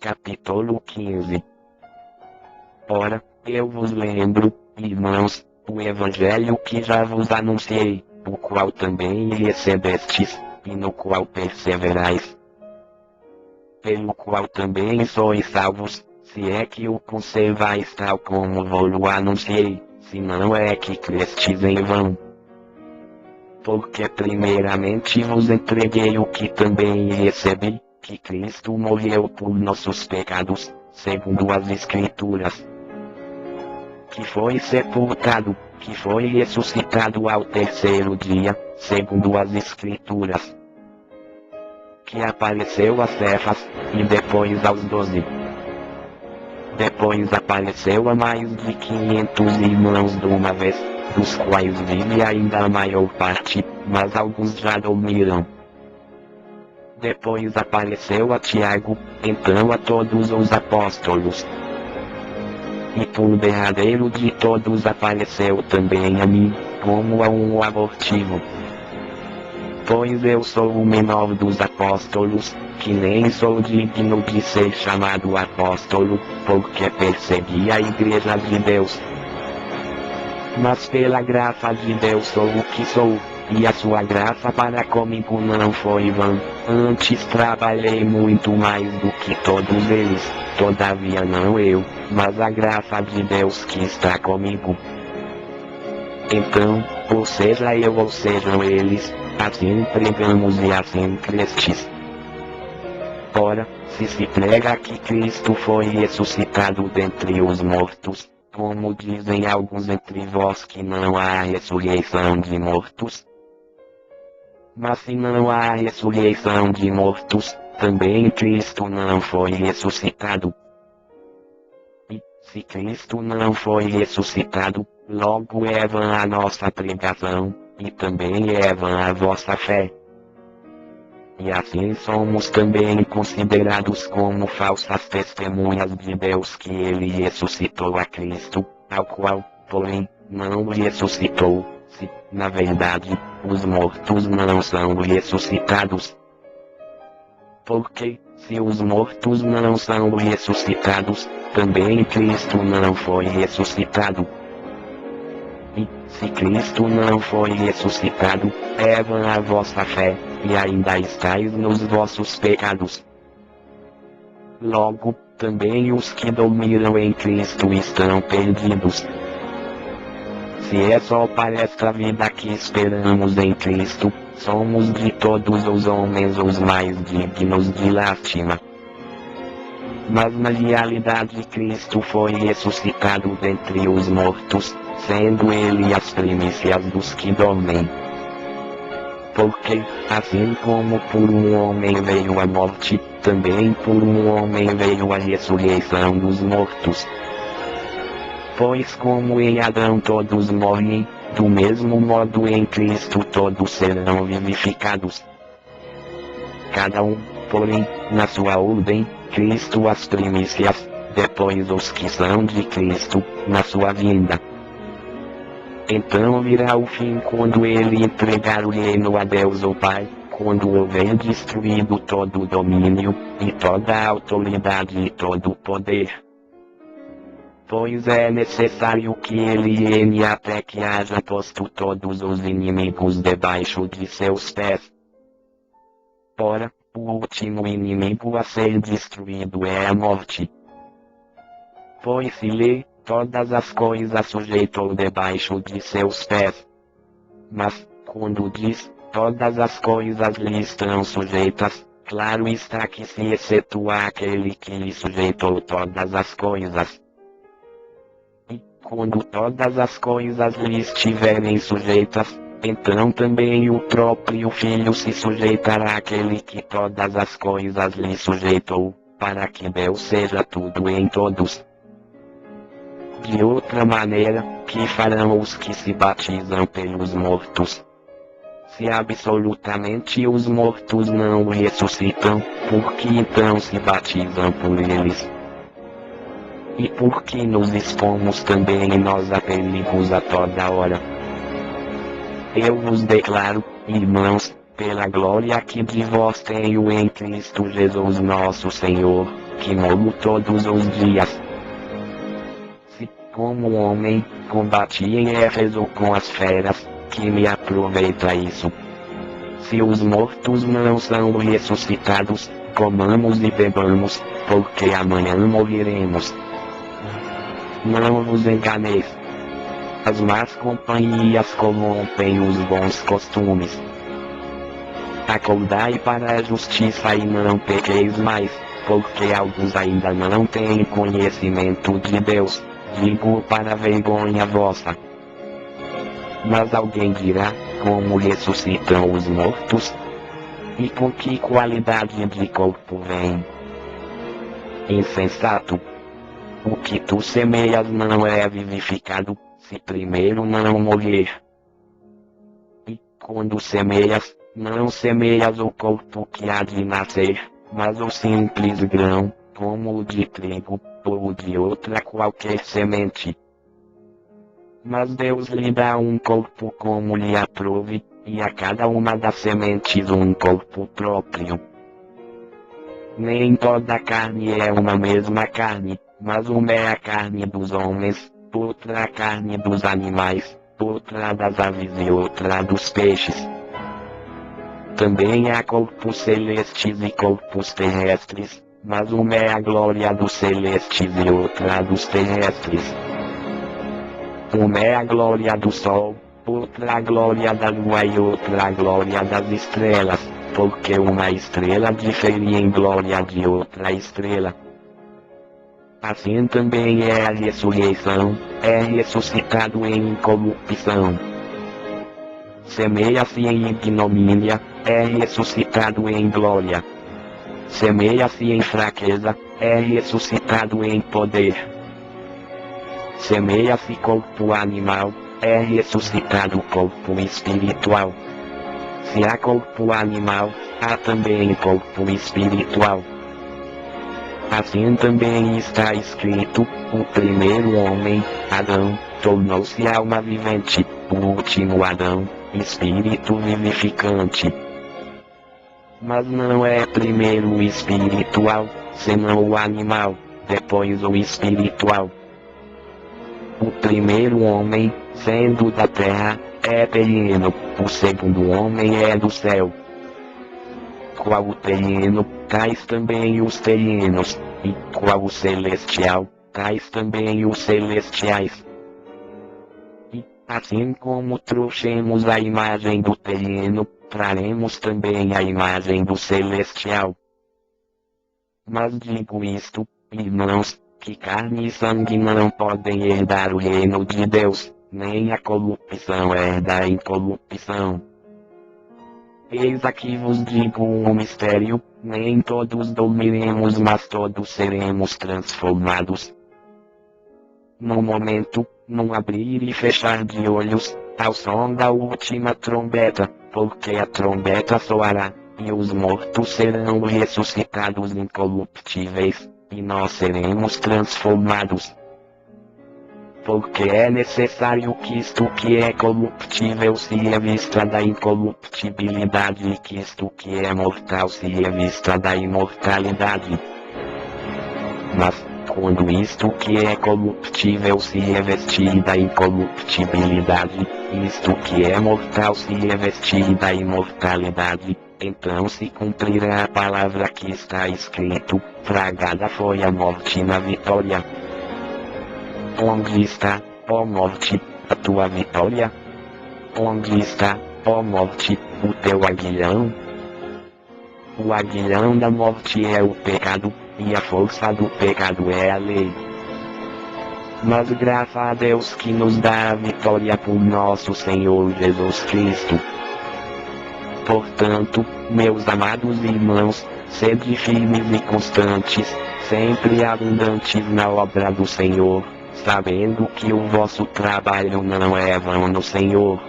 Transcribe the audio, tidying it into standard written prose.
Capítulo 15. Ora, eu vos lembro, irmãos, o evangelho que já vos anunciei, o qual também recebestes, e no qual perseverais. Pelo qual também sois salvos, se é que o conservais tal como vos anunciei, se não é que crestes em vão. Porque primeiramente vos entreguei o que também recebi, que Cristo morreu por nossos pecados, segundo as Escrituras. Que foi sepultado, que foi ressuscitado ao terceiro dia, segundo as Escrituras. Que apareceu a Cefas, e depois aos 12. Depois apareceu a mais de 500 irmãos de uma vez, dos quais vive ainda a maior parte, mas alguns já dormiram. Depois apareceu a Tiago, então a todos os apóstolos. E por derradeiro de todos apareceu também a mim, como a um abortivo. Pois eu sou o menor dos apóstolos, que nem sou digno de ser chamado apóstolo, porque persegui a igreja de Deus. Mas pela graça de Deus sou o que sou, e a sua graça para comigo não foi vã. Antes trabalhei muito mais do que todos eles, todavia não eu, mas a graça de Deus que está comigo. Então, ou seja eu ou sejam eles, assim pregamos e assim crestes. Ora, se prega que Cristo foi ressuscitado dentre os mortos, como dizem alguns entre vós que não há ressurreição de mortos? Mas se não há ressurreição de mortos, também Cristo não foi ressuscitado. E, se Cristo não foi ressuscitado, logo é vã a nossa pregação, e também é vã a vossa fé. E assim somos também considerados como falsas testemunhas de Deus que ele ressuscitou a Cristo, ao qual, porém, não ressuscitou, se, na verdade, os mortos não são ressuscitados. Porque, se os mortos não são ressuscitados, também Cristo não foi ressuscitado. E, se Cristo não foi ressuscitado, é vã a vossa fé, e ainda estáis nos vossos pecados. Logo, também os que dormiram em Cristo estão perdidos. Se é só para esta vida que esperamos em Cristo, somos de todos os homens os mais dignos de lástima. Mas na realidade Cristo foi ressuscitado dentre os mortos, sendo ele as primícias dos que dormem. Porque, assim como por um homem veio a morte, também por um homem veio a ressurreição dos mortos. Pois como em Adão todos morrem, do mesmo modo em Cristo todos serão vivificados. Cada um, porém, na sua ordem, Cristo as primícias, depois os que são de Cristo, na sua vinda. Então virá o fim quando ele entregar o reino a Deus o Pai, quando houver destruído todo o domínio, e toda a autoridade e todo o poder. Pois é necessário que ele reine até que haja posto todos os inimigos debaixo de seus pés. Ora, o último inimigo a ser destruído é a morte. Pois se lê, todas as coisas sujeitou debaixo de seus pés. Mas, quando diz, todas as coisas lhe estão sujeitas, claro está que se excetua aquele que lhe sujeitou todas as coisas. E, quando todas as coisas lhe estiverem sujeitas, então também o próprio Filho se sujeitará àquele que todas as coisas lhe sujeitou, para que Deus seja tudo em todos. De outra maneira, que farão os que se batizam pelos mortos? Se absolutamente os mortos não ressuscitam, por que então se batizam por eles? E por que nos expomos também nós a perigos a toda hora? Eu vos declaro, irmãos, pela glória que de vós tenho em Cristo Jesus nosso Senhor, que morro todos os dias. Se, como homem, combati em Éfeso com as feras, que me aproveita isso? Se os mortos não são ressuscitados, comamos e bebamos, porque amanhã morreremos. Não vos enganeis. As más companhias corrompem os bons costumes. Acordai para a justiça e não pequeis mais, porque alguns ainda não têm conhecimento de Deus, digo para vergonha vossa. Mas alguém dirá, como ressuscitam os mortos? E com que qualidade de corpo vem? Insensato! O que tu semeias não é vivificado, se primeiro não morrer. E, quando semeias, não semeias o corpo que há de nascer, mas o simples grão, como o de trigo, ou o de outra qualquer semente. Mas Deus lhe dá um corpo como lhe aprouve, e a cada uma das sementes um corpo próprio. Nem toda carne é uma mesma carne, mas uma é a carne dos homens, outra a carne dos animais, outra das aves e outra dos peixes. Também há corpos celestes e corpos terrestres, mas uma é a glória dos celestes e outra dos terrestres. Uma é a glória do sol, outra a glória da lua e outra a glória das estrelas, porque uma estrela difere em glória de outra estrela. Assim também é a ressurreição, é ressuscitado em incorrupção. Semeia-se em ignomínia, é ressuscitado em glória. Semeia-se em fraqueza, é ressuscitado em poder. Semeia-se corpo animal, é ressuscitado corpo espiritual. Se há corpo animal, há também corpo espiritual. Assim também está escrito, o primeiro homem, Adão, tornou-se alma vivente, o último Adão, espírito vivificante. Mas não é primeiro o espiritual, senão o animal, depois o espiritual. O primeiro homem, sendo da terra, é terreno, o segundo homem é do céu. Qual o terreno, tais também os terrenos, e qual o celestial, tais também os celestiais. E, assim como trouxemos a imagem do terreno, traremos também a imagem do celestial. Mas digo isto, irmãos, que carne e sangue não podem herdar o reino de Deus, nem a corrupção herda a incorrupção. Eis aqui vos digo um mistério, nem todos dormiremos, mas todos seremos transformados. No momento, num abrir e fechar de olhos, ao som da última trombeta, porque a trombeta soará, e os mortos serão ressuscitados incorruptíveis, e nós seremos transformados. Porque é necessário que isto que é corruptível se revista da incorruptibilidade e que isto que é mortal se revista da imortalidade. Mas, quando isto que é corruptível se revestir da incorruptibilidade, isto que é mortal se revestir da imortalidade, então se cumprirá a palavra que está escrito, tragada foi a morte na vitória. Onde está, ó morte, a tua vitória? Onde está, ó morte, o teu aguilhão? O aguilhão da morte é o pecado, e a força do pecado é a lei. Mas graças a Deus que nos dá a vitória por nosso Senhor Jesus Cristo. Portanto, meus amados irmãos, sede firmes e constantes, sempre abundantes na obra do Senhor, sabendo que o vosso trabalho não é vão no Senhor.